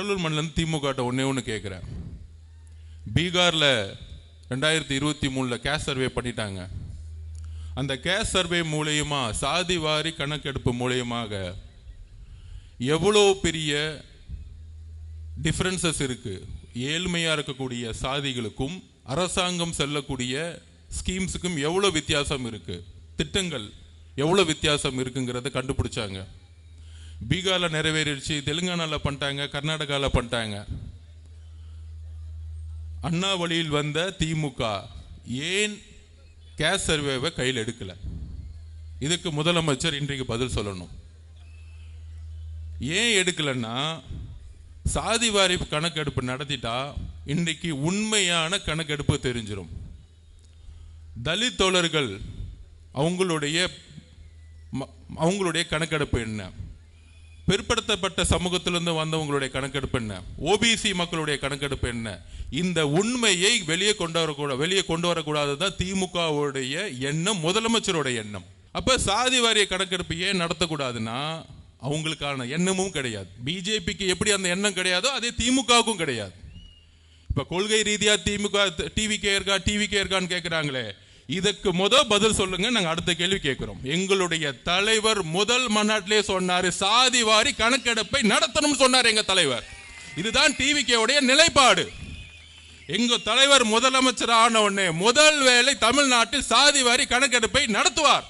கடலூர் மண்டலம் திமுக ஒன்னே ஒன்று கேட்குறேன். பீகாரில் 2023 கேஸ் சர்வே பண்ணிட்டாங்க. அந்த கேஸ் சர்வே மூலயமா சாதிவாரி கணக்கெடுப்பு மூலயமாக எவ்வளோ பெரிய டிஃப்ரென்சஸ் இருக்கு. ஏழ்மையாக இருக்கக்கூடிய சாதிகளுக்கும் அரசாங்கம் செல்லக்கூடிய ஸ்கீம்ஸுக்கும் எவ்வளோ வித்தியாசம் இருக்கு, திட்டங்கள் எவ்வளோ வித்தியாசம் இருக்குங்கிறத கண்டுபிடிச்சாங்க. பீகாரில் நிறைவேறிடுச்சு, தெலுங்கானாவில் பண்ணிட்டாங்க, கர்நாடகாவில் பண்ணிட்டாங்க. அண்ணா வழியில் வந்த திமுக ஏன் கேஸ் சர்வேவை கையில் எடுக்கல? இதுக்கு முதலமைச்சர் இன்றைக்கு பதில் சொல்லணும். ஏன் எடுக்கலன்னா, சாதிவாரி கணக்கெடுப்பு நடத்திட்டா இன்றைக்கு உண்மையான கணக்கெடுப்பு தெரிஞ்சிடும். தலித் தோழர்கள் அவங்களுடைய கணக்கெடுப்பு என்ன, பிற்படுத்தப்பட்ட சமூகத்திலிருந்து வந்தவங்களுடைய கணக்கெடுப்பு என்ன, ஓபிசி மக்களுடைய கணக்கெடுப்பு என்ன, இந்த உண்மையை வெளியே கொண்டு வரக்கூடாதுதான் திமுகவுடைய எண்ணம், முதலமைச்சருடைய எண்ணம். அப்ப சாதி வாரிய கணக்கெடுப்பு ஏன் நடத்தக்கூடாதுன்னா அவங்களுக்கான எண்ணமும் கிடையாது. பிஜேபிக்கு எப்படி அந்த எண்ணம் கிடையாதோ அதே திமுகவுக்கும் கிடையாது. இப்ப கொள்கை ரீதியா திமுக டிவிகே இருக்கான்னு கேட்கிறாங்களே, இதற்கு பதில் சொல்லுங்க. நாங்க அடுத்த கேள்வி கேட்கிறோம். எங்களுடைய தலைவர் முதல் மாநாட்டிலே சொன்னாரு, சாதி வாரி கணக்கெடுப்பை நடத்தணும் சொன்னார் எங்க தலைவர். இதுதான் டிவிகேவுடைய நிலைப்பாடு. எங்க தலைவர் முதலமைச்சர் ஆன உடனே முதல் வேலை தமிழ்நாட்டில் சாதி வாரி கணக்கெடுப்பை நடத்துவார்.